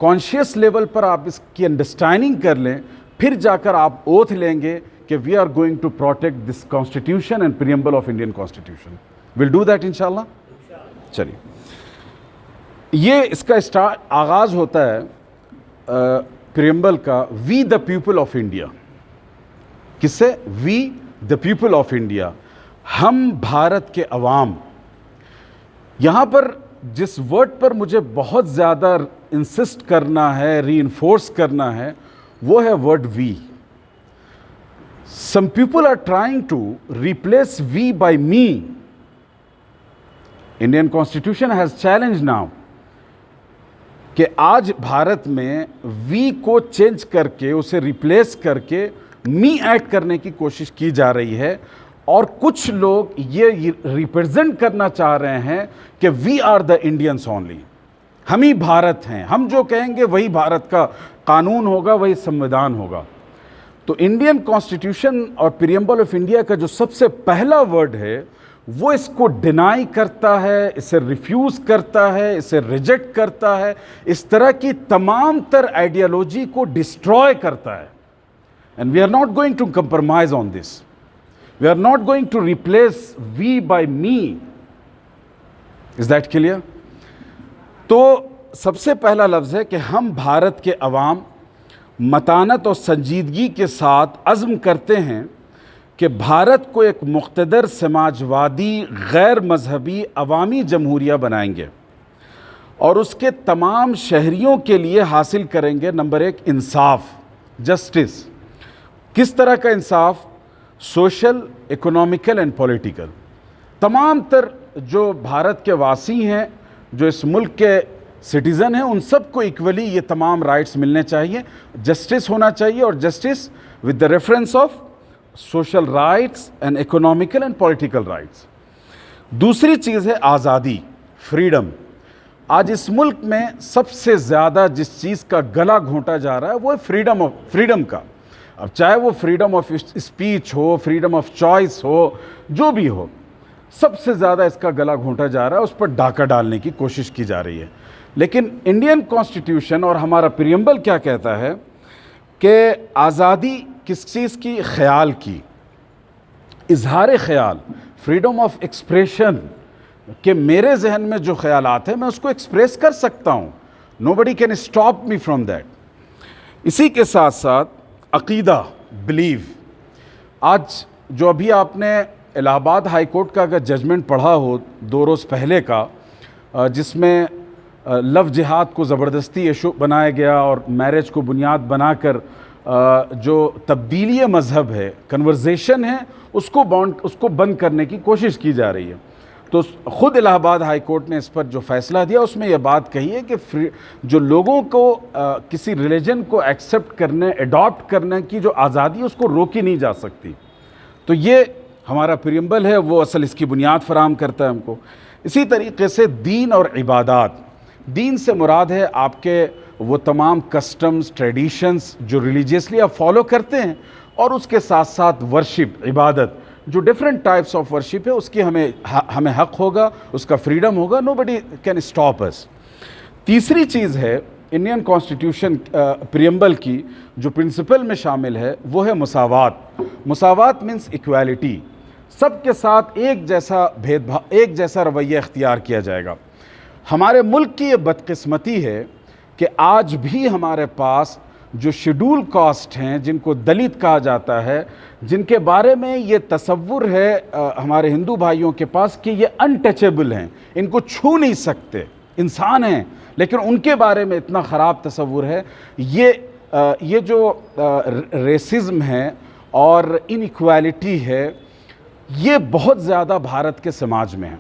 Conscious level पर आप इसकी अंडरस्टैंडिंग कर लें, फिर जाकर आप ओथ लेंगे कि we are going to protect this constitution and preamble of Indian constitution. Will do that इंशाल्लाह। चलिए, ये इसका आगाज होता है प्रीएम्बल का, we the people of India. किससे? We the people of India, हम भारत के अवाम। यहां पर जिस वर्ड पर मुझे बहुत ज़्यादा इंसिस्ट करना है, रीइंफोर्स करना है, वो है word we. Some people are trying to replace we by me. Indian constitution has challenge now कि आज भारत में वी को चेंज करके, उसे रिप्लेस करके मी ऐड करने की कोशिश की जा रही है। और कुछ लोग ये रिप्रेजेंट करना चाह रहे हैं कि we are the Indians only, हम ही भारत हैं, हम जो कहेंगे वही भारत का कानून होगा, वही संविधान होगा। तो इंडियन कॉन्स्टिट्यूशन और प्रीएम्बल ऑफ इंडिया का जो सबसे पहला वर्ड है वो इसको डिनाई करता है, इसे रिफ्यूज करता है, इसे रिजेक्ट करता है, इस तरह की तमाम तर आइडियोलॉजी को डिस्ट्रॉय करता है। And we are not going to compromise on this. We are not going to replace we by me. Is that clear? तो सबसे पहला लफ्ज़ है कि हम भारत के अवाम मतानत और संजीदगी के साथ अज़्म करते हैं कि भारत को एक मुक़्तदर समाजवादी गैर मजहबी अवामी जमहूरिया बनाएंगे और उसके तमाम शहरियों के लिए हासिल करेंगे नंबर एक इंसाफ, जस्टिस। किस तरह का इंसाफ? Social, economical and political. तमाम तर जो भारत के वासी हैं, जो इस मुल्क के सिटीज़न हैं, उन सबको इक्वली ये तमाम राइट्स मिलने चाहिए, जस्टिस होना चाहिए, और justice with the reference of social rights and economical and political rights. दूसरी चीज़ है आज़ादी, फ्रीडम। आज इस मुल्क में सबसे ज़्यादा जिस चीज़ का गला घोंटा जा रहा है वो है फ्रीडम का। अब चाहे वो फ्रीडम ऑफ स्पीच हो, फ्रीडम ऑफ चॉइस हो, जो भी हो, सबसे ज़्यादा इसका गला घोंटा जा रहा है, उस पर डाका डालने की कोशिश की जा रही है। लेकिन इंडियन कॉन्स्टिट्यूशन और हमारा प्रीएम्बल क्या कहता है कि आज़ादी किस चीज़ की? ख्याल की, इजहार ख्याल, फ्रीडम ऑफ एक्सप्रेशन, कि मेरे जहन में जो ख्यालात हैं मैं उसको एक्सप्रेस कर सकता हूँ, nobody can stop me from that. इसी के साथ साथ अक़ीदा, बिलीव। आज जो अभी आपने इलाहाबाद हाई कोर्ट का अगर जजमेंट पढ़ा हो 2 रोज़ पहले का, जिसमें लव जिहाद को ज़बरदस्ती इशू बनाया गया और मैरिज को बुनियाद बनाकर जो तब्दीली मज़हब है, कन्वर्जेशन है, उसको बंद करने की कोशिश की जा रही है। तो ख़ुद इलाहाबाद हाई कोर्ट ने इस पर जो फ़ैसला दिया उसमें यह बात कही है कि जो लोगों को किसी रिलीजन को एक्सेप्ट करने, अडॉप्ट करने की जो आज़ादी है उसको रोकी नहीं जा सकती। तो ये हमारा प्रीएम्बल है, वो असल इसकी बुनियाद फराहम करता है हमको। इसी तरीके से दीन और इबादात। दीन से मुराद है आपके वो तमाम कस्टम्स, ट्रेडिशंस जो रिलीजियसली आप फॉलो करते हैं, और उसके साथ साथ वर्शिप, इबादत, जो डिफरेंट टाइप्स ऑफ वर्शिप है उसकी हमें हक होगा, उसका फ्रीडम होगा, नोबडी कैन स्टॉप अस। तीसरी चीज़ है इंडियन कॉन्स्टिट्यूशन प्रीएम्बल की जो प्रिंसिपल में शामिल है वो है मुसावात। मुसावात मीन्स इक्वालिटी, सबके साथ एक जैसा भेदभाव, एक जैसा रवैया इख्तियार किया जाएगा। हमारे मुल्क की ये बदकिस्मती है कि आज भी हमारे पास जो शेड्यूल कास्ट हैं, जिनको दलित कहा जाता है, जिनके बारे में ये तसव्वुर है हमारे हिंदू भाइयों के पास कि ये अनटचेबल हैं, इनको छू नहीं सकते, इंसान हैं, लेकिन उनके बारे में इतना ख़राब तसव्वुर है। ये जो रेसिज्म है और इनइक्वालिटी है, ये बहुत ज़्यादा भारत के समाज में है।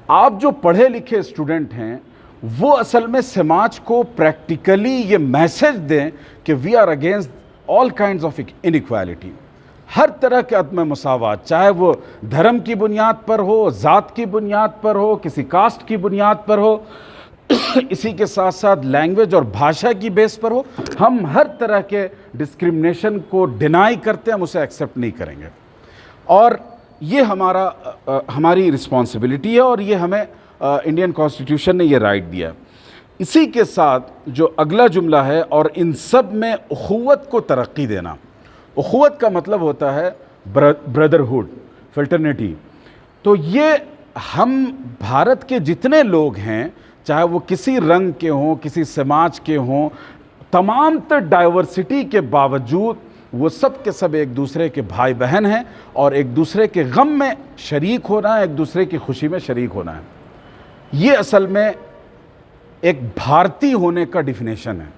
आप जो पढ़े लिखे स्टूडेंट हैं वो असल में समाज को प्रैक्टिकली ये मैसेज दें कि we are against all kinds of inequality, हर तरह के अदम मुसावात, चाहे वो धर्म की बुनियाद पर हो, ज़ात की बुनियाद पर हो, किसी कास्ट की बुनियाद पर हो, इसी के साथ साथ लैंग्वेज और भाषा की बेस पर हो। हम हर तरह के डिस्क्रिमिनेशन को डिनाई करते हैं, हम उसे एक्सेप्ट नहीं करेंगे। और ये हमारी रिस्पॉन्सिबिलिटी है और ये हमें इंडियन कॉन्स्टिट्यूशन ने ये राइट दिया है। इसी के साथ जो अगला जुमला है, और इन सब में उखुवत को तरक्की देना। उखुवत का मतलब होता है ब्रदरहुड, फ्रेटर्निटी। तो ये हम भारत के जितने लोग हैं, चाहे वो किसी रंग के हों, किसी समाज के हों, तमाम तर डाइवर्सिटी के बावजूद वो सब के सब एक दूसरे के भाई बहन हैं, और एक दूसरे के गम में शरीक होना है, एक दूसरे की खुशी में शरीक होना है। ये असल में एक भारतीय होने का डिफिनेशन है।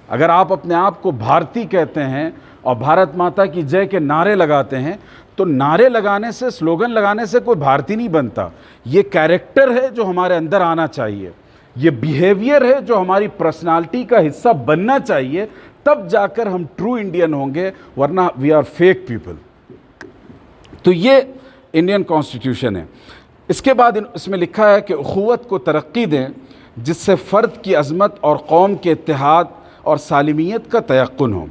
अगर आप अपने आप को भारतीय कहते हैं और भारत माता की जय के नारे लगाते हैं, तो नारे लगाने से, स्लोगन लगाने से कोई भारतीय नहीं बनता। ये कैरेक्टर है जो हमारे अंदर आना चाहिए, ये बिहेवियर है जो हमारी पर्सनालिटी का हिस्सा बनना चाहिए, तब जाकर हम ट्रू इंडियन होंगे, वरना वी आर फेक पीपल। तो ये इंडियन कॉन्स्टिट्यूशन है। इसके बाद इसमें लिखा है कि उखुवत को तरक्की दें जिससे फ़र्द की अज़मत और कौम के इत्तेहाद और सालिमियत का तयक्कुन हो।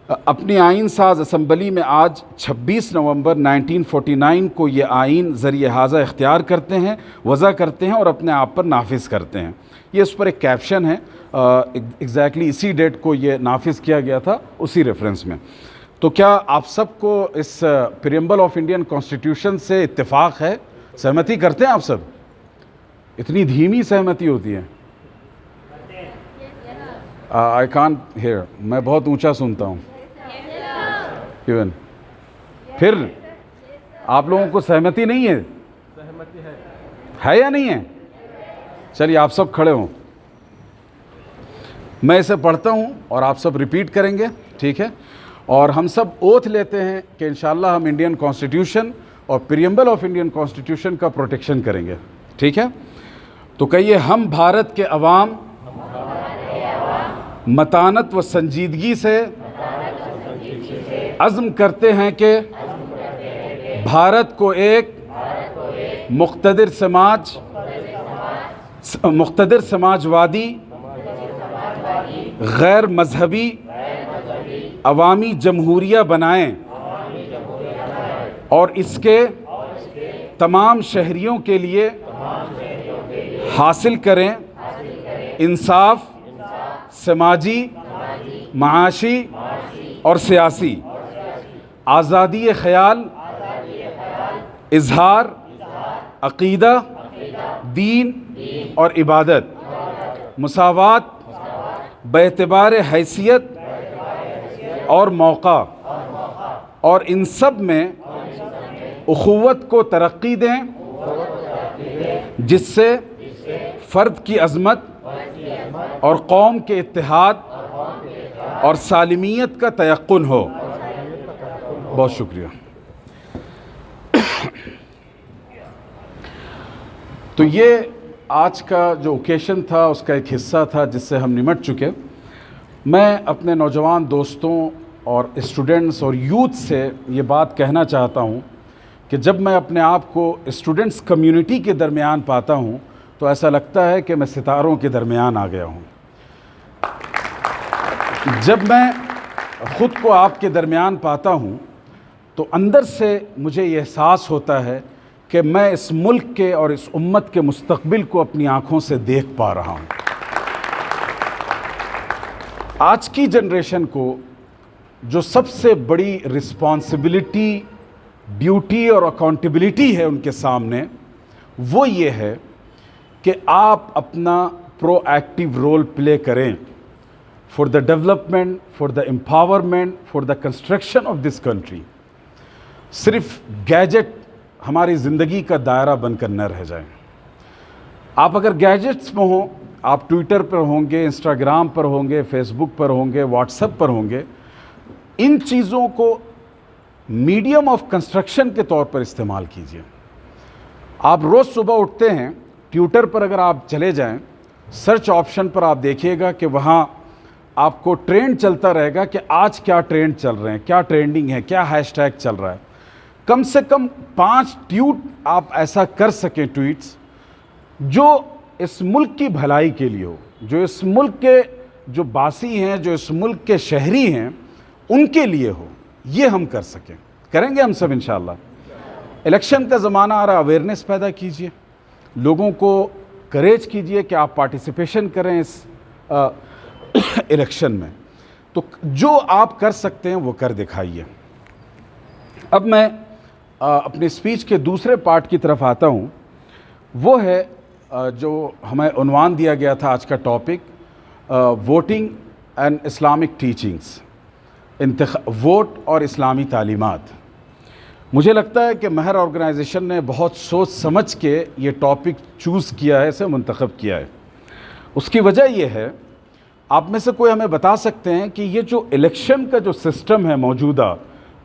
अपनी आइन साज असम्बली में आज 26 नवंबर 1949 को ये आइन ज़रिए हाज़ा इख्तियार करते हैं, वज़ा करते हैं और अपने आप पर नाफिज करते हैं। ये उस पर एक कैप्शन है, एग्जैक्टली इसी डेट को ये नाफिज किया गया था, उसी रेफरेंस में। तो क्या आप सबको इस प्रीएम्बल ऑफ इंडियन कॉन्स्टिट्यूशन से इत्तेफाक है, सहमति करते हैं आप सब? इतनी धीमी सहमति होती है, आई कांट हियर, मैं बहुत ऊंचा सुनता हूँ। इवन फिर आप लोगों को सहमति नहीं है? सहमति है या नहीं है? चलिए आप सब खड़े हों, मैं इसे पढ़ता हूँ और आप सब रिपीट करेंगे, ठीक है? और हम सब ओथ लेते हैं कि इंशाअल्लाह हम इंडियन कॉन्स्टिट्यूशन और प्रीएम्बल ऑफ इंडियन कॉन्स्टिट्यूशन का प्रोटेक्शन करेंगे, ठीक है? तो कहिए, हम भारत के अवाम मतानत व संजीदगी से अज़्म करते हैं कि भारत को एक मुक़्तदिर समाजवादी, गैर मजहबी अवामी जमहूरिया बनाएं और इसके तमाम शहरियों के लिए हासिल करें इंसाफ, समाजी, माशी और सियासी आज़ादी ख़याल, इजहार, अक़ीदा, दीन और इबादत, मुसावात बेएतबार हैसियत और मौका, और इन सब में उखुवत को तरक्की दें जिससे फ़र्द की अज़मत और कौम के इत्तेहाद और सालिमियत का तयक्कुन हो। बहुत शुक्रिया। तो ये आज का जो ओकेशन था उसका एक हिस्सा था जिससे हम निमट चुके। मैं अपने नौजवान दोस्तों और स्टूडेंट्स और यूथ से ये बात कहना चाहता हूँ कि जब मैं अपने आप को स्टूडेंट्स कम्युनिटी के दरमियान पाता हूँ तो ऐसा लगता है कि मैं सितारों के दरमियान आ गया हूँ। जब मैं ख़ुद को आपके दरमियान पाता हूँ तो अंदर से मुझे ये एहसास होता है कि मैं इस मुल्क के और इस उम्मत के मुस्तक़बिल को अपनी आँखों से देख पा रहा हूँ। आज की जनरेशन को जो सबसे बड़ी रिस्पॉन्सिबिलिटी, ड्यूटी और अकाउंटेबिलिटी है उनके सामने, वो ये है कि आप अपना प्रोएक्टिव रोल प्ले करें for the development, for the empowerment, for the construction of this country. सिर्फ गैजेट हमारी ज़िंदगी का दायरा बनकर न रह जाए। आप अगर गैजेट्स में हों, आप ट्विटर पर होंगे, इंस्टाग्राम पर होंगे, फेसबुक पर होंगे, व्हाट्सएप पर होंगे, इन चीज़ों को मीडियम ऑफ कंस्ट्रक्शन के तौर पर इस्तेमाल कीजिए। आप रोज़ सुबह उठते हैं, ट्विटर पर अगर आप चले जाएं, सर्च ऑप्शन पर आप देखिएगा कि वहाँ आपको ट्रेंड चलता रहेगा कि आज क्या ट्रेंड चल रहे हैं, क्या ट्रेंडिंग है, क्या हैशटैग चल रहा है। कम से कम 5 ट्वीट आप ऐसा कर सकें, ट्वीट्स जो इस मुल्क की भलाई के लिए हो, जो इस मुल्क के जो बासी हैं, जो इस मुल्क के शहरी हैं, उनके लिए हो। ये हम कर सकें, करेंगे हम सब इंशाअल्लाह। इलेक्शन का ज़माना आ रहा, अवेयरनेस पैदा कीजिए, लोगों को करेज कीजिए कि आप पार्टिसिपेशन करें इस इलेक्शन में। तो जो आप कर सकते हैं वो कर दिखाइए। अब मैं अपनी स्पीच के दूसरे पार्ट की तरफ आता हूँ। वो है जो हमें उन्वान दिया गया था आज का topic, voting and Islamic teachings, vote और इस्लामी तालीमात। मुझे लगता है कि महर ऑर्गेनाइजेशन ने बहुत सोच समझ के ये टॉपिक चूज़ किया है, इसे मुंतखब किया है। उसकी वजह यह है, आप में से कोई हमें बता सकते हैं कि ये जो इलेक्शन का जो सिस्टम है, मौजूदा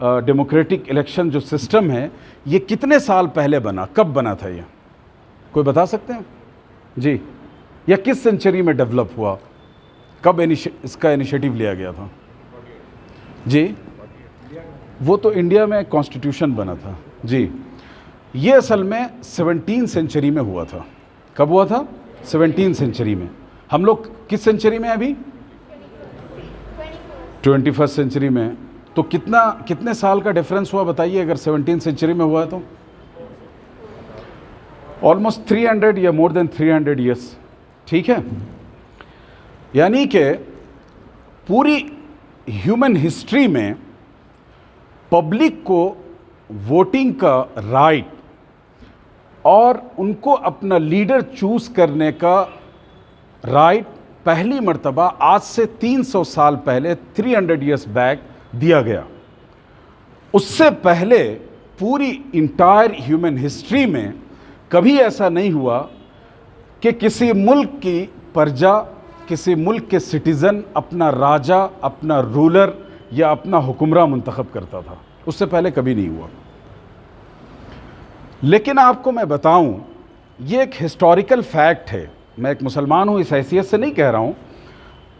डेमोक्रेटिक इलेक्शन जो सिस्टम है, ये कितने साल पहले बना, कब बना था ये? कोई बता सकते हैं जी? या किस सेंचुरी में डेवलप हुआ, कब इसका इनिशिएटिव लिया गया था जी? वो तो इंडिया में कॉन्स्टिट्यूशन बना था जी। ये असल में 17वीं सेंचुरी में हुआ था। कब हुआ था? 17वीं सेंचुरी में। हम लोग किस सेंचुरी में अभी? 21st सेंचुरी में। तो कितने साल का डिफरेंस हुआ बताइए, अगर 17वीं सेंचुरी में हुआ है तो? ऑलमोस्ट 300 या मोर देन 300 ईयर्स। ठीक है, यानी कि पूरी ह्यूमन हिस्ट्री में पब्लिक को वोटिंग का राइट और उनको अपना लीडर चूज करने का राइट पहली मर्तबा आज से 300 साल पहले, 300 ईयर्स बैक दिया गया। उससे पहले पूरी इंटायर ह्यूमन हिस्ट्री में कभी ऐसा नहीं हुआ कि किसी मुल्क की प्रजा, किसी मुल्क के सिटीज़न अपना राजा, अपना रूलर या अपना हुक्मरान मुंतखब करता था। उससे पहले कभी नहीं हुआ। लेकिन आपको मैं बताऊं, ये एक हिस्टोरिकल फैक्ट है। मैं एक मुसलमान हूं, इस हैसियत से नहीं कह रहा हूं।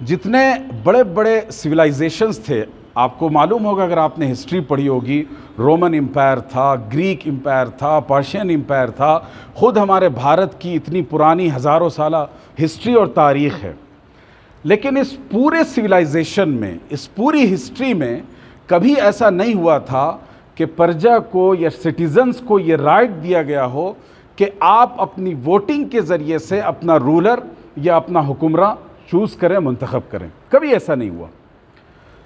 जितने बड़े बड़े सिविलाइजेशंस थे, आपको मालूम होगा अगर आपने हिस्ट्री पढ़ी होगी, रोमन एम्पायर था, ग्रीक एम्पायर था, पर्शियन एम्पायर था। ख़ुद हमारे भारत की इतनी पुरानी हज़ारों साल हिस्ट्री और तारीख़ है। लेकिन इस पूरे सिविलाइजेशन में, इस पूरी हिस्ट्री में कभी ऐसा नहीं हुआ था कि प्रजा को या सिटीजन्स को ये राइट दिया गया हो कि आप अपनी वोटिंग के ज़रिए से अपना रूलर या अपना हुक्मरान चूज़ करें, मुंतखब करें। कभी ऐसा नहीं हुआ।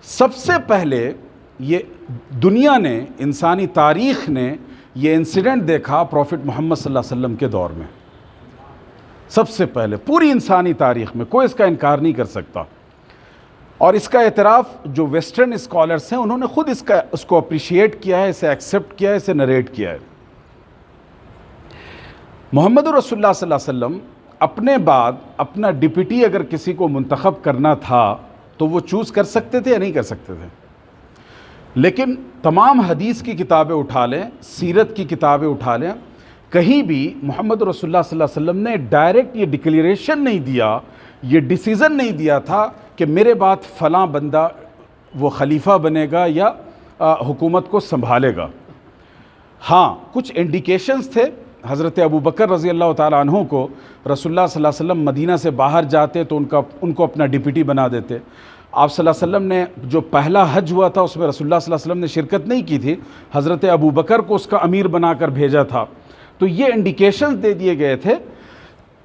सबसे पहले ये दुनिया ने, इंसानी तारीख़ ने ये इंसिडेंट देखा प्रॉफिट मोहम्मद सल्लल्लाहु अलैहि वसल्लम के दौर में। सबसे पहले पूरी इंसानी तारीख़ में, कोई इसका इनकार नहीं कर सकता। और इसका एतराफ़ जो वेस्टर्न स्कॉलर्स हैं उन्होंने ख़ुद उसको अप्रिशिएट किया है, इसे एक्सेप्ट किया है, इसे नरेट किया है। मोहम्मद रसूलुल्लाह सल्लल्लाहु अलैहि वसल्लम अपने बाद अपना डिप्टी अगर किसी को मुंतखब करना था तो वो चूज़ कर सकते थे या नहीं कर सकते थे? लेकिन तमाम हदीस की किताबें उठा लें, सीरत की किताबें उठा लें, कहीं भी मोहम्मद रसूलुल्लाह सल्लल्लाहु अलैहि वसल्लम ने डायरेक्ट ये डिक्लेरेशन नहीं दिया, ये डिसीज़न नहीं दिया था कि मेरे बाद फ़लाँ बंदा वो खलीफा बनेगा या हुकूमत को संभालेगा। हाँ, कुछ इंडिकेशंस थे। हज़रत अबू बकर रज़ी अल्लाह ताला अन्हु को रसूलुल्लाह सल्लल्लाहु अलैहि वसल्लम मदीना से बाहर जाते तो उनको अपना डिप्टी बना देते। आप सल्लल्लाहु अलैहि वसल्लम ने जो पहला हज हुआ था उसमें रसूलुल्लाह सल्लल्लाहु अलैहि वसल्लम ने शिरकत नहीं की थी, हज़रत अबू बकर को उसका अमीर बनाकर भेजा था। तो ये इंडिकेशंस दे दिए गए थे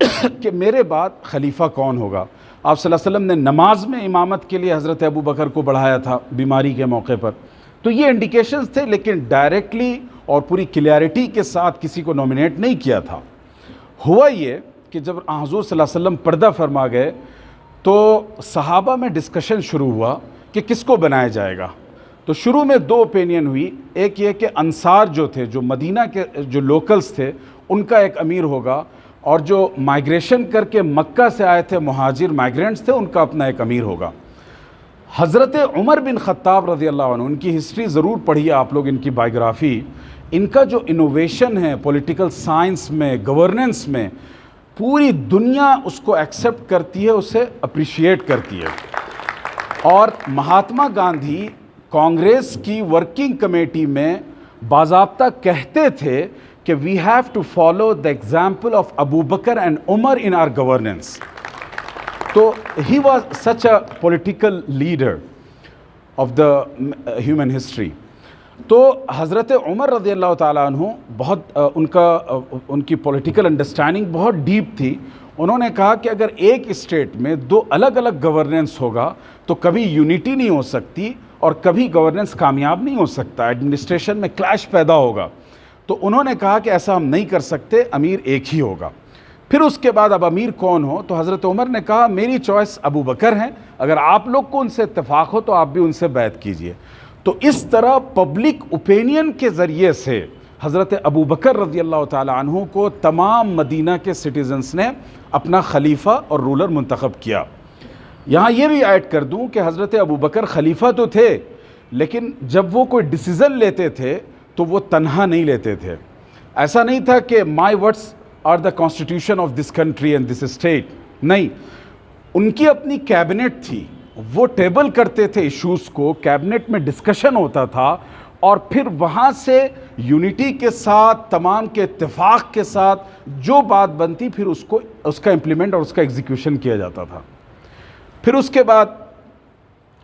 कि मेरे बाद खलीफा कौन होगा। आप सल्लल्लाहु अलैहि वसल्लम ने नमाज में इमामत के लिए हज़रत अबू बकर को बढ़ाया था बीमारी के मौके पर। तो ये इंडिकेशंस थे, लेकिन डायरेक्टली और पूरी क्लियरिटी के साथ किसी को नॉमिनेट नहीं किया था। हुआ ये कि जब हुज़ूर सल्लल्लाहु अलैहि वसल्लम पर्दा फरमा गए तो सहाबा में डिस्कशन शुरू हुआ कि किसको बनाया जाएगा। तो शुरू में दो ओपिनियन हुई। एक ये कि अंसार जो थे, जो मदीना के जो लोकल्स थे, उनका एक अमीर होगा, और जो माइग्रेशन करके मक्का से आए थे मुहाजिर माइग्रेंट्स थे, उनका अपना एक अमीर होगा। हज़रत उमर बिन ख़त्ताब रज़ी अल्लाह अन्हु, उनकी हिस्ट्री ज़रूर पढ़िए आप लोग, इनकी बायोग्राफ़ी। इनका जो इनोवेशन है पॉलिटिकल साइंस में, गवर्नेंस में, पूरी दुनिया उसको एक्सेप्ट करती है, उसे अप्रिशिएट करती है। और महात्मा गांधी कांग्रेस की वर्किंग कमेटी में बाज़ाब्ता कहते थे कि we have to follow the example of Abu Bakr and Umar in our governance. तो he was such a political leader of the human history. तो हज़रत उमर रज़ी अल्लाह ताला अन्हु बहुत उनकी पॉलिटिकल अंडरस्टैंडिंग बहुत डीप थी। उन्होंने कहा कि अगर एक स्टेट में दो अलग अलग गवर्नेंस होगा तो कभी यूनिटी नहीं हो सकती और कभी गवर्नेंस कामयाब नहीं हो सकता, एडमिनिस्ट्रेशन में क्लैश पैदा होगा। तो उन्होंने कहा कि ऐसा हम नहीं कर सकते, अमीर एक ही होगा। फिर उसके बाद अब अमीर कौन हो, तो हज़रत उमर ने कहा मेरी चॉइस अबू बकर है, अगर आप लोग को उनसे इत्तेफाक हो तो आप भी उनसे बैत कीजिए। तो इस तरह पब्लिक ओपिनियन के ज़रिए से हज़रत अबू बकर रज़ी अल्लाह ताला अन्हु को तमाम मदीना के सिटीज़न्स ने अपना खलीफा और रूलर मुंतखब किया। यहाँ ये भी ऐड कर दूँ कि हज़रत अबू बकर खलीफा तो थे, लेकिन जब वो कोई डिसीज़न लेते थे तो वो तन्हा नहीं लेते थे। ऐसा नहीं था कि my words are the constitution of this country and this state, नहीं, उनकी अपनी कैबिनेट थी, वो टेबल करते थे इश्यूज़ को, कैबिनेट में डिस्कशन होता था और फिर वहाँ से यूनिटी के साथ, तमाम के इत्तेफाक के साथ जो बात बनती फिर उसको उसका इम्प्लीमेंट और उसका एग्जीक्यूशन किया जाता था। फिर उसके बाद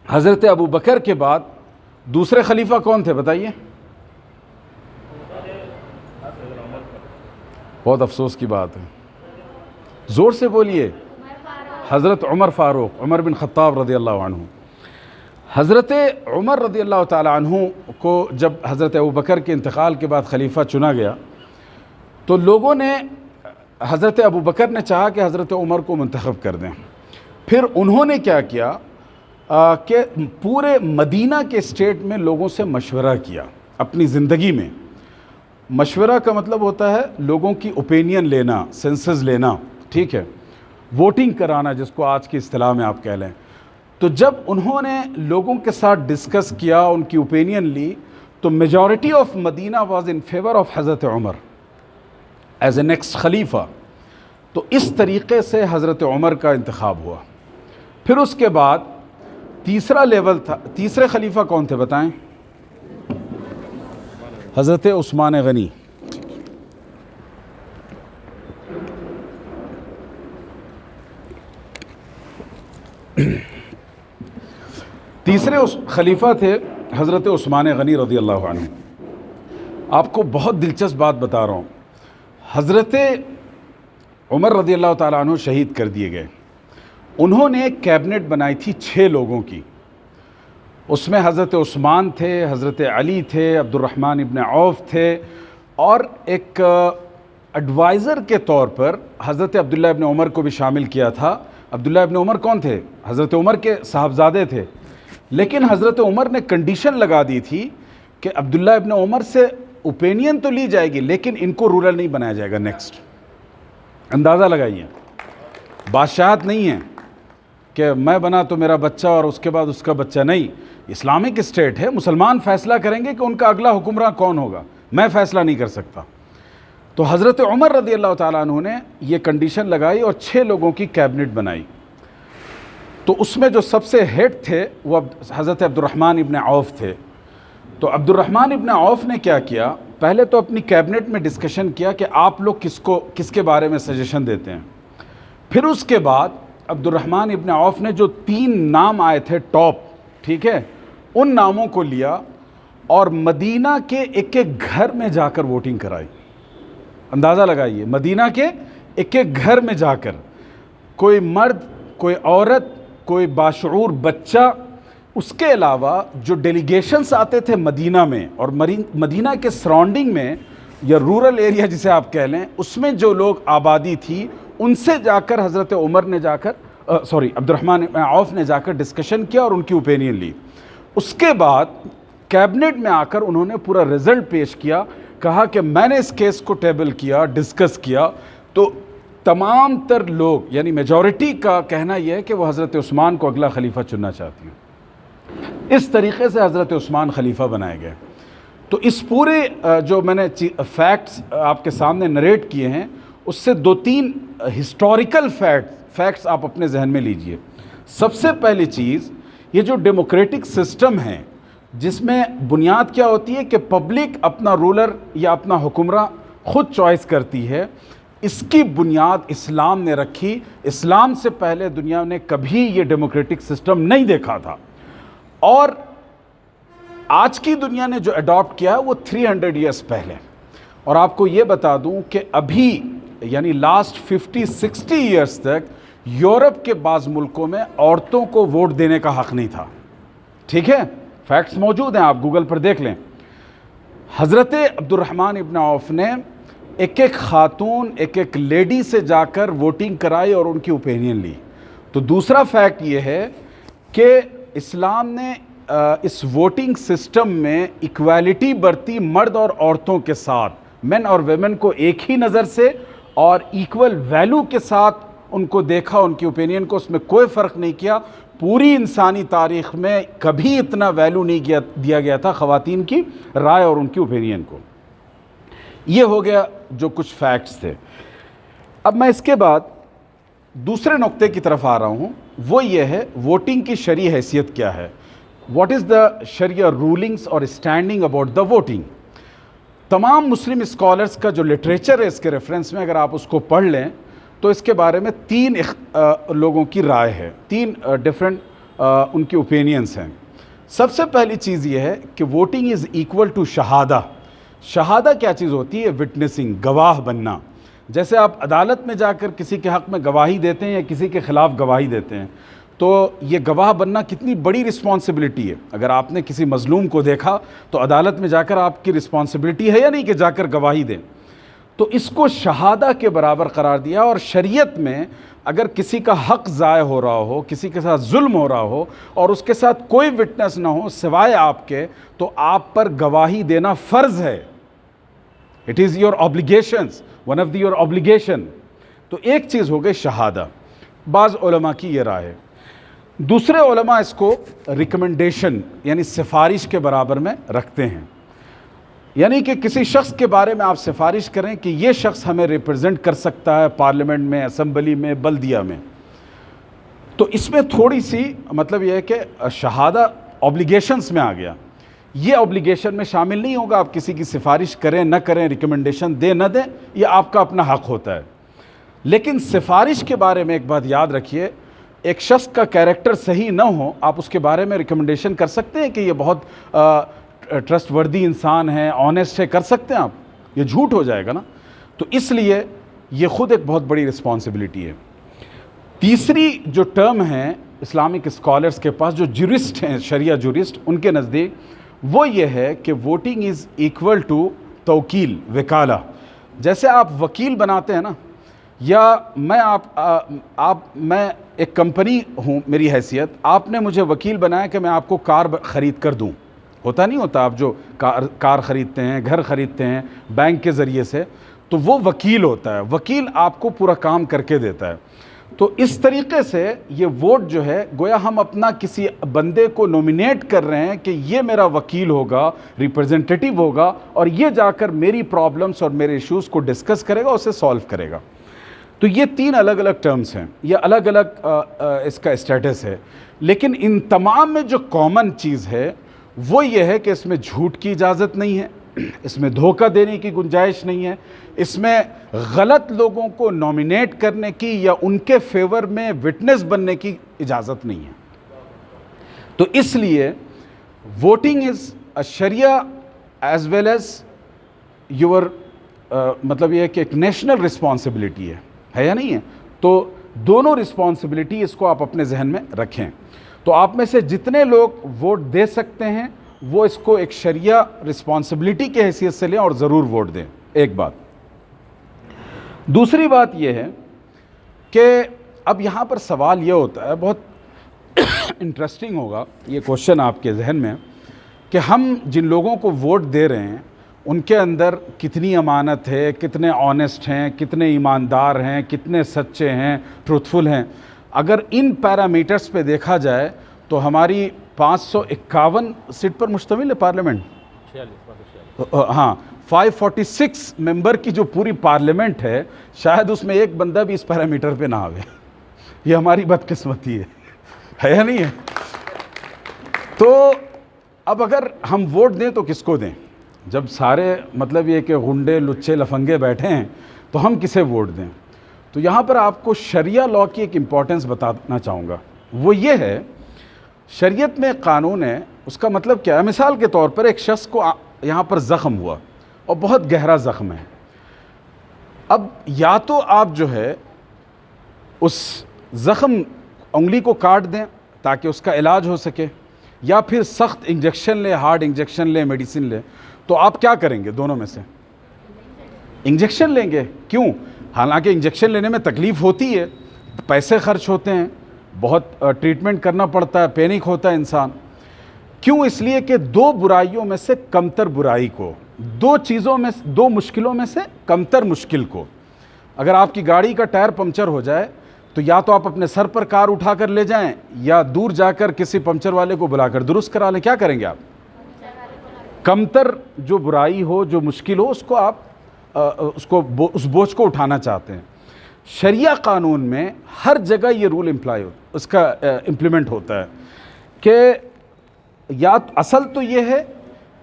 हज़रत अबू बकर के बाद दूसरे खलीफा कौन थे बताइए? बहुत अफसोस की बात है, ज़ोर से बोलिए। हज़रत उमर फ़ारूक, उमर बिन ख़त्ताब रज़ी अल्लाह अन्हु। हज़रत उमर रज़ी अल्लाह ताला अन्हु को जब हज़रत अबू बकर के इंतकाल के बाद खलीफा चुना गया तो लोगों ने, हज़रत अबू बकर ने चाहा कि हज़रत उमर को मुंतखब कर दें। फिर उन्होंने क्या किया कि पूरे मदीना के स्टेट में लोगों से मशवरा किया अपनी ज़िंदगी में। मशवरा का मतलब होता है लोगों की ओपिनियन लेना, सेंसस लेना, ठीक है, वोटिंग कराना जिसको आज की इस्तिलाह में आप कह लें। तो जब उन्होंने लोगों के साथ डिस्कस किया, उनकी ओपिनियन ली, तो majority of Medina was in favour of हज़रत उमर एज ए नेक्स्ट खलीफा। तो इस तरीक़े से हज़रत उमर का इंतखाब हुआ। फिर उसके बाद तीसरा लेवल था, तीसरे खलीफा कौन थे बताएं? हज़रत उस्मान गनी। तीसरे उस खलीफा थे हज़रत उस्मान गनी रज़ी अल्लाह अन्हु। आपको बहुत दिलचस्प बात बता रहा हूँ, हज़रत उमर रज़ी अल्लाह ताला अन्हु शहीद कर दिए गए। उन्होंने एक कैबिनेट बनाई थी 6 लोगों की, उसमें हज़रत उस्मान थे, हज़रत अली थे, अब्दुर्रहमान इब्न औफ थे और एक एडवाइज़र के तौर पर हज़रत अब्दुल्ला इब्न उमर को भी शामिल किया था। अब्दुल्ला इब्न उमर कौन थे? हज़रत उमर के साहबजादे थे। लेकिन हज़रत उमर ने कंडीशन लगा दी थी कि अब्दुल्ला इब्न उमर से ओपिनियन तो ली जाएगी लेकिन इनको रूलर नहीं बनाया जाएगा नेक्स्ट। अंदाज़ा लगाइए, बादशाहत नहीं है कि मैं बना तो मेरा बच्चा और उसके बाद उसका बच्चा, नहीं, इस्लामिक स्टेट है, मुसलमान फ़ैसला करेंगे कि उनका अगला हुक्मरान कौन होगा, मैं फ़ैसला नहीं कर सकता। तो हज़रत उमर रज़ी अल्लाह ताला अन्हु ने ये कंडीशन लगाई और 6 लोगों की कैबिनेट बनाई। तो उसमें जो सबसे हेड थे वो हज़रत अब्दुर्रहमान इब्न औफ थे। तो अब्दुर्रहमान इब्न औफ ने क्या किया, पहले तो अपनी कैबिनेट में डिस्कशन किया कि आप लोग किसके बारे में सजेशन देते हैं। फिर उसके बाद अब्दुर्रहमान इब्न औफ ने जो 3 नाम आए थे टॉप, ठीक है, उन नामों को लिया और मदीना के एक एक घर में जाकर वोटिंग कराई। अंदाज़ा लगाइए, मदीना के एक एक घर में जाकर, कोई मर्द, कोई औरत, कोई बाशऊर बच्चा, उसके अलावा जो डेलीगेशंस आते थे मदीना में और मदीना के सराउंडिंग में या रूरल एरिया जिसे आप कह लें, उसमें जो लोग आबादी थी उनसे जाकर हज़रत उमर ने जाकर अब्दुर्रहमान इब्न औफ ने जाकर डिस्कशन किया और उनकी ओपिनियन ली। उसके बाद कैबिनेट में आकर उन्होंने पूरा रिज़ल्ट पेश किया, कहा कि मैंने इस केस को टेबल किया, डिस्कस किया, तो तमाम तर लोग यानी मेजॉरिटी का कहना यह है कि वो हज़रत उस्मान को अगला खलीफा चुनना चाहती हैं। इस तरीके से हज़रत उस्मान खलीफा बनाए गए। तो इस पूरे जो मैंने फैक्ट्स आपके सामने नरेट किए हैं उससे 2-3 हिस्टोरिकल फैक्ट्स आप अपने जहन में लीजिए। सबसे पहली चीज़, ये जो डेमोक्रेटिक सिस्टम है जिसमें बुनियाद क्या होती है कि पब्लिक अपना रूलर या अपना हुक्मरान ख़ुद चॉइस करती है, इसकी बुनियाद इस्लाम ने रखी। इस्लाम से पहले दुनिया ने कभी ये डेमोक्रेटिक सिस्टम नहीं देखा था और आज की दुनिया ने जो अडॉप्ट किया है वो 300 ईयर्स पहले। और आपको ये बता दूं कि अभी यानी लास्ट 50-60 ईयर्स तक यूरोप के बाज़ मुल्कों में औरतों को वोट देने का हक़ नहीं था। ठीक है, फैक्ट्स मौजूद हैं, आप गूगल पर देख लें। हज़रत अब्दुर्रहमान इब्न औफ ने एक एक खातून, एक एक लेडी से जाकर वोटिंग कराई और उनकी ओपिनियन ली। तो दूसरा फैक्ट ये है कि इस्लाम ने इस वोटिंग सिस्टम में इक्वालिटी बरती मर्द और औरतों के साथ, मेन और वेमेन को एक ही नज़र से और इक्वल वैल्यू के साथ उनको देखा, उनकी ओपिनियन को, उसमें कोई फ़र्क नहीं किया। पूरी इंसानी तारीख़ में कभी इतना वैल्यू नहीं दिया गया था ख़वातीन की राय और उनकी ओपिनियन को। ये हो गया जो कुछ फैक्ट्स थे। अब मैं इसके बाद दूसरे नुक्ते की तरफ आ रहा हूँ, वो ये है वोटिंग की शरई हैसियत क्या है। What is the sharia rulings और स्टैंडिंग अबाउट द वोटिंग। तमाम मुस्लिम स्कॉलर्स का जो लिटरेचर है इसके रेफरेंस में, अगर आप उसको पढ़ लें तो इसके बारे में तीन लोगों की राय है, तीन डिफरेंट उनकी ओपिनियंस हैं। सबसे पहली चीज़ ये है कि वोटिंग इज़ इक्वल टू शहादा। शहादा क्या चीज़ होती है? विटनेसिंग, गवाह बनना। जैसे आप अदालत में जाकर किसी के हक़ में गवाही देते हैं या किसी के ख़िलाफ़ गवाही देते हैं, तो ये गवाह बनना कितनी बड़ी रिस्पॉन्सिबिलिटी है। अगर आपने किसी मज़लूम को देखा तो अदालत में जाकर आपकी रिस्पॉन्सिबिलिटी है या नहीं कि जाकर गवाही दें। तो इसको शहादा के बराबर करार दिया। और शरीयत में अगर किसी का हक़ ज़ाय हो रहा हो, किसी के साथ जुल्म हो रहा हो और उसके साथ कोई विटनेस ना हो सिवाय आपके, तो आप पर गवाही देना फ़र्ज़ है। It is your obligations, one of the your obligation. तो एक चीज़ हो गई शहादा। बाज़ उलमा की ये राय है। दूसरे उलमा इसको रिकमेंडेशन यानी सिफारिश के बराबर में रखते हैं। यानी कि किसी शख्स के बारे में आप सिफारिश करें कि ये शख्स हमें रिप्रेजेंट कर सकता है पार्लियामेंट में, असम्बली में, बल्दिया में। तो इसमें थोड़ी सी मतलब यह है कि शहादा ऑब्लिगेशंस में आ गया। ये ऑब्लिगेशन में शामिल नहीं होगा आप किसी की सिफारिश करें न करें, रिकमेंडेशन दें न दें, ये आपका अपना हक़ होता है। लेकिन सिफारिश के बारे में एक बात याद रखिए, एक शख्स का कैरेक्टर सही ना हो, आप उसके बारे में रिकमेंडेशन कर सकते हैं कि ये बहुत ट्रस्टवर्दी इंसान है, ऑनेस्ट है, कर सकते हैं आप? ये झूठ हो जाएगा ना। तो इसलिए ये ख़ुद एक बहुत बड़ी रिस्पॉन्सिबिलिटी है। तीसरी जो टर्म है इस्लामिक स्कॉलर्स के पास, जो जुरिस्ट हैं, शरिया जुरिस्ट, उनके नज़दीक वो ये है कि वोटिंग इज़ इक्वल टू तवकील, वकाला। जैसे आप वकील बनाते हैं ना, या मैं एक कंपनी हूँ, मेरी हैसियत, आपने मुझे वकील बनाया कि मैं आपको कार ख़रीद कर दूँ। होता नहीं होता, आप जो कार ख़रीदते हैं, घर ख़रीदते हैं बैंक के ज़रिए से, तो वो वकील होता है। वकील आपको पूरा काम करके देता है। तो इस तरीक़े से ये वोट जो है, गोया हम अपना किसी बंदे को नॉमिनेट कर रहे हैं कि ये मेरा वकील होगा, रिप्रेजेंटेटिव होगा, और ये जाकर मेरी प्रॉब्लम्स और मेरे इश्यूज़ को डिस्कस करेगा, उसे सॉल्व करेगा। तो ये तीन अलग अलग टर्म्स हैं, ये अलग अलग इसका स्टेटस है। लेकिन इन तमाम में जो कॉमन चीज़ है वो ये है कि इसमें झूठ की इजाज़त नहीं है, इसमें धोखा देने की गुंजाइश नहीं है, इसमें गलत लोगों को नॉमिनेट करने की या उनके फेवर में विटनेस बनने की इजाज़त नहीं है। तो इसलिए voting is a sharia as well as your मतलब ये है कि एक नेशनल रिस्पॉन्सिबिलिटी है या नहीं है। तो दोनों रिस्पॉन्सिबिलिटी इसको आप अपने जहन में रखें। तो आप में से जितने लोग वोट दे सकते हैं वो इसको एक शरिया रिस्पॉन्सिबिलिटी के हैसियत से लें और ज़रूर वोट दें, एक बात। दूसरी बात यह है कि अब यहाँ पर सवाल ये होता है, बहुत इंटरेस्टिंग होगा ये क्वेश्चन आपके जहन में, कि हम जिन लोगों को वोट दे रहे हैं उनके अंदर कितनी अमानत है, कितने ऑनेस्ट हैं, कितने ईमानदार हैं, कितने सच्चे हैं, ट्रूथफुल हैं। अगर इन पैरामीटर्स पे देखा जाए तो हमारी 551 सीट पर मुश्तमिल है पार्लियामेंट, हाँ 546 मेंबर की जो पूरी पार्लियामेंट है, शायद उसमें एक बंदा भी इस पैरामीटर पे ना आवे। ये हमारी बदकिस्मती है या नहीं है? तो अब अगर हम वोट दें तो किसको दें? जब सारे मतलब ये कि गुंडे, लुच्चे, लफंगे बैठे हैं तो हम किसे वोट दें? तो यहाँ पर आपको शरिया लॉ की एक इम्पॉर्टेंस बताना चाहूँगा। वो ये है, शरीयत में कानून है, उसका मतलब क्या है? मिसाल के तौर पर एक शख्स को यहाँ पर ज़ख्म हुआ और बहुत गहरा ज़ख्म है, अब या तो आप जो है उस ज़ख़म उंगली को काट दें ताकि उसका इलाज हो सके, या फिर सख्त इंजेक्शन ले, हार्ड इंजेक्शन ले, मेडिसिन ले। तो आप क्या करेंगे दोनों में से? इंजेक्शन लेंगे। क्यों? हालांकि इंजेक्शन लेने में तकलीफ़ होती है, पैसे खर्च होते हैं, बहुत ट्रीटमेंट करना पड़ता है, पैनिक होता है इंसान। क्यों? इसलिए कि दो बुराइयों में से कमतर बुराई को, दो चीज़ों में, दो मुश्किलों में से कमतर मुश्किल को, अगर आपकी गाड़ी का टायर पंक्चर हो जाए तो या तो आप अपने सर पर कार उठा कर ले जाएं या दूर जाकर किसी पंक्चर वाले को बुलाकर दुरुस्त करा लें। क्या करेंगे आप? कमतर जो बुराई हो, जो मुश्किल हो, उसको आप उस बोझ को उठाना चाहते हैं। शरिया कानून में हर जगह ये रूल उसका इम्प्लीमेंट होता है कि या असल तो ये है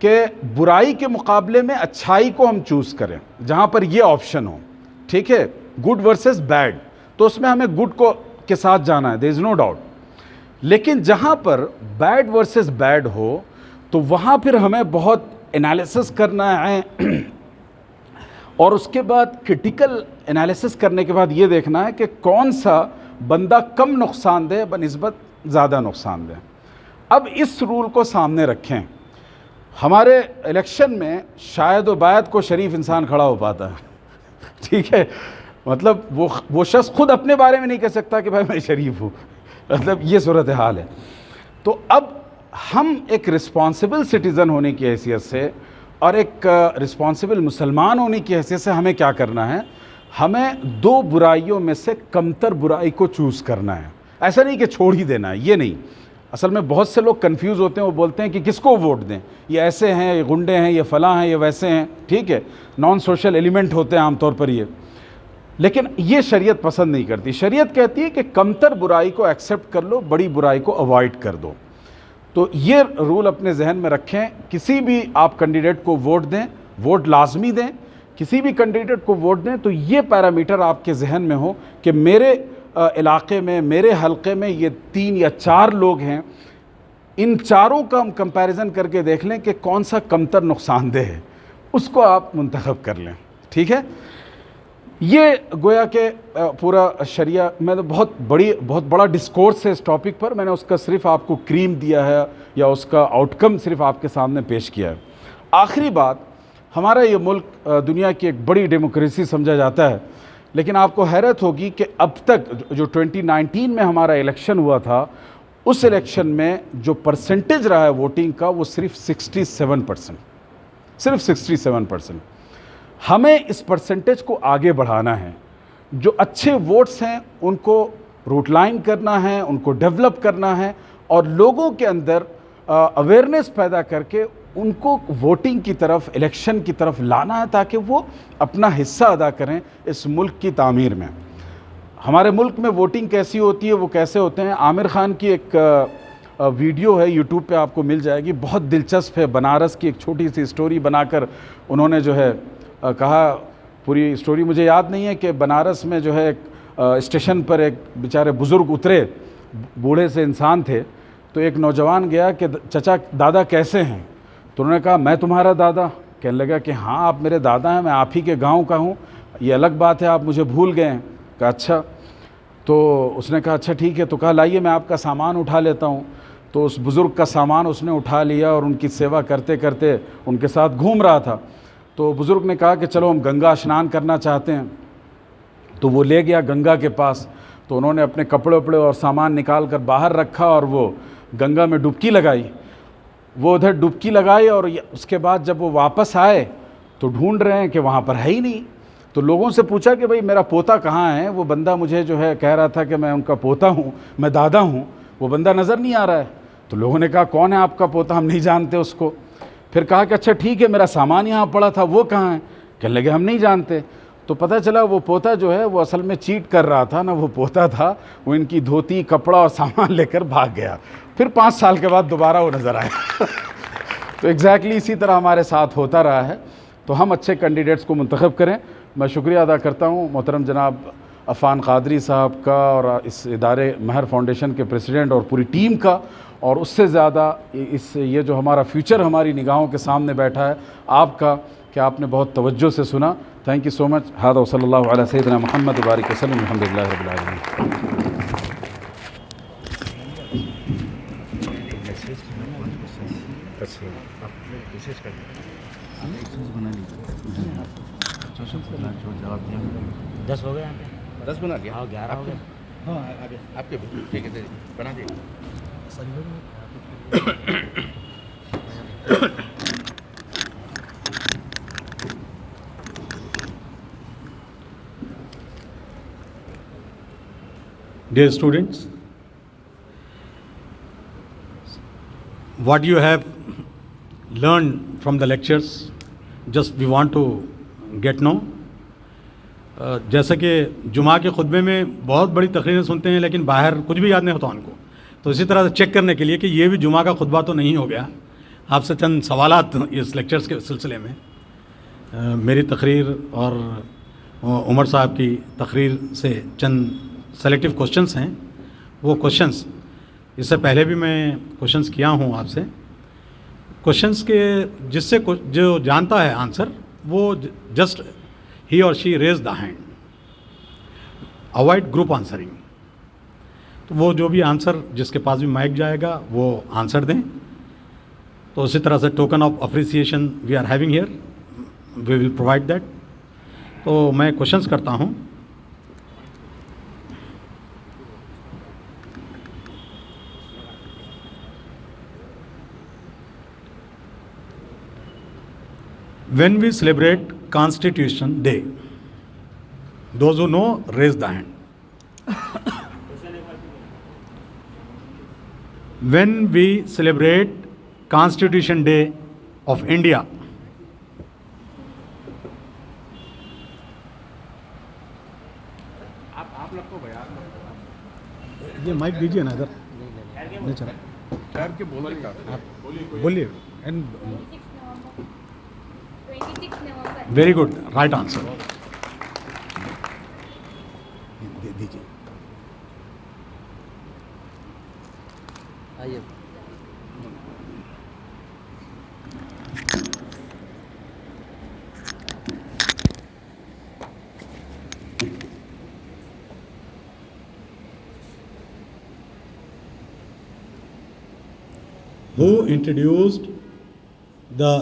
कि बुराई के मुकाबले में अच्छाई को हम चूज़ करें, जहाँ पर ये ऑप्शन हो। ठीक है, गुड वर्सेस बैड, तो उसमें हमें गुड को के साथ जाना है, देयर इज़ नो डाउट। लेकिन जहाँ पर बैड वर्सेस बैड हो तो वहाँ फिर हमें बहुत एनालिसिस करना है और उसके बाद क्रिटिकल एनालिसिस करने के बाद ये देखना है कि कौन सा बंदा कम नुकसानदेह बनिस्बत ज़्यादा नुकसानदेह। अब इस रूल को सामने रखें। हमारे इलेक्शन में शायद व बायद को शरीफ इंसान खड़ा हो पाता है। ठीक है, मतलब वो शख्स खुद अपने बारे में नहीं कह सकता कि भाई मैं शरीफ हूँ, मतलब ये सूरत हाल है। तो अब हम एक रिस्पॉन्सिबल सिटीज़न होने की हैसियत से और एक रिस्पॉन्सिबल मुसलमान होने की हैसियत से हमें क्या करना है? हमें दो बुराइयों में से कमतर बुराई को चूज़ करना है। ऐसा नहीं कि छोड़ ही देना है, ये नहीं। असल में बहुत से लोग कंफ्यूज होते हैं, वो बोलते हैं कि किसको वोट दें, ये ऐसे हैं, ये गुंडे हैं, ये फलां हैं, ये वैसे हैं। ठीक है, नॉन सोशल एलिमेंट होते हैं आमतौर पर ये। लेकिन ये शरीयत पसंद नहीं करती। शरीयत कहती है कि कमतर बुराई को एक्सेप्ट कर लो, बड़ी बुराई को अवॉइड कर दो। तो ये रूल अपने जहन में रखें। किसी भी आप कैंडिडेट को वोट दें, वोट लाजमी दें, किसी भी कैंडिडेट को वोट दें तो ये पैरामीटर आपके जहन में हो कि मेरे इलाके में, मेरे हलके में ये 3 या 4 लोग हैं, इन चारों का हम कंपैरिजन करके देख लें कि कौन सा कमतर नुकसानदेह है, उसको आप मुंतखब कर लें। ठीक है, ये गोया के पूरा शरिया में तो बहुत बड़ा डिस्कोर्स है इस टॉपिक पर। मैंने उसका सिर्फ आपको क्रीम दिया है या उसका आउटकम सिर्फ आपके सामने पेश किया है। आखिरी बात, हमारा ये मुल्क दुनिया की एक बड़ी डेमोक्रेसी समझा जाता है, लेकिन आपको हैरत होगी कि अब तक जो 2019 में हमारा इलेक्शन हुआ था, उस इलेक्शन में जो परसेंटेज रहा है वोटिंग का वो सिर्फ 67%, सिर्फ 67%। हमें इस परसेंटेज को आगे बढ़ाना है। जो अच्छे वोट्स हैं उनको रूटलाइन करना है, उनको डेवलप करना है और लोगों के अंदर अवेयरनेस पैदा करके उनको वोटिंग की तरफ, इलेक्शन की तरफ लाना है ताकि वो अपना हिस्सा अदा करें इस मुल्क की तामीर में। हमारे मुल्क में वोटिंग कैसी होती है, वो कैसे होते हैं। आमिर खान की एक वीडियो है, यूट्यूब पे आपको मिल जाएगी, बहुत दिलचस्प है। बनारस की एक छोटी सी स्टोरी बनाकर उन्होंने जो है कहा, पूरी स्टोरी मुझे याद नहीं है, कि बनारस में जो है एक स्टेशन पर एक बेचारे बुज़ुर्ग उतरे, बूढ़े से इंसान थे। तो एक नौजवान गया कि चचा दादा कैसे हैं? तो उन्होंने कहा मैं तुम्हारा दादा। कहने लगा कि हाँ आप मेरे दादा हैं, मैं आप ही के गांव का हूँ, ये अलग बात है आप मुझे भूल गए हैं। कहा अच्छा। तो उसने कहा अच्छा ठीक है। तो कहा लाइए मैं आपका सामान उठा लेता हूँ। तो उस बुज़ुर्ग का सामान उसने उठा लिया और उनकी सेवा करते करते उनके साथ घूम रहा था। तो बुज़ुर्ग ने कहा कि चलो हम गंगा स्नान करना चाहते हैं। तो वो ले गया गंगा के पास। तो उन्होंने अपने कपड़े वपड़े और सामान निकाल कर बाहर रखा और वो गंगा में डुबकी लगाई। वो उधर डुबकी लगाई और उसके बाद जब वो वापस आए तो ढूंढ रहे हैं कि वहाँ पर है ही नहीं। तो लोगों से पूछा कि भाई मेरा पोता कहाँ है? वो बंदा मुझे जो है कह रहा था कि मैं उनका पोता हूँ, मैं दादा हूँ, वो बंदा नज़र नहीं आ रहा है। तो लोगों ने कहा कौन है आपका पोता? हम नहीं जानते उसको। फिर कहा कि अच्छा ठीक है, मेरा सामान यहाँ पड़ा था, वो कहाँ है? कहने लगे हम नहीं जानते। तो पता चला वो पोता जो है वो असल में चीट कर रहा था ना, वो पोता था, वो इनकी धोती, कपड़ा और सामान लेकर भाग गया। फिर 5 साल के बाद दोबारा वो नज़र आया। तो एग्जैक्टली इसी तरह हमारे साथ होता रहा है। तो हम अच्छे कैंडिडेट्स को मुंतखब करें। मैं शुक्रिया अदा करता हूँ मोहतरम जनाब अफ़ान क़ादरी साहब का और इस इदारे महर फाउंडेशन के प्रेसिडेंट और पूरी टीम का, और उससे ज़्यादा ये जो हमारा फ्यूचर हमारी निगाहों के सामने बैठा है आपका, कि आपने बहुत तवज्जो से सुना। Thank you so much. हादा सल्लल्लाहु अलैहि सय्यिदना मुहम्मद व बारिक वसल्लम, अल्हम्दुलिल्लाहि रब्बिल आलमीन। जवाब दिया 10 हो गए यहाँ पे 10 बना दिया। हाँ 11 हो गए। हाँ आगे आपके भी ठीक है बना दिए। Dear students, what you have learned from the lectures, just we want to get know. जैसे कि जुमा के खुतबे में बहुत बड़ी तकरीरें सुनते हैं लेकिन बाहर कुछ भी याद नहीं होता उनको, तो इसी तरह से चेक करने के लिए कि ये भी जुमा का खुतबा तो नहीं हो गया, आपसे चंद सवालात इस लेक्चर्स के सिलसिले में। मेरी तकरीर और उमर साहब की तकरीर से चंद सेलेक्टिव क्वेश्चंस हैं। वो क्वेश्चंस इससे पहले भी मैं क्वेश्चंस किया हूँ आपसे। क्वेश्चंस के जिससे जो जानता है आंसर वो जस्ट ही और she raise the hand, avoid group answering. तो वो जो भी आंसर जिसके पास भी माइक जाएगा वो आंसर दें। तो उसी तरह से token of appreciation we are having here, we will provide that. तो मैं क्वेश्चंस करता हूँ। When we celebrate Constitution Day, those who know raise the hand. When we celebrate Constitution Day of India, आप लोग को भैया ये माइक दीजिए ना इधर, नहीं चला ठहर के बोलो का बोलिए। And 26 November. Very good, right answer. दीजिए। आइए Who introduced the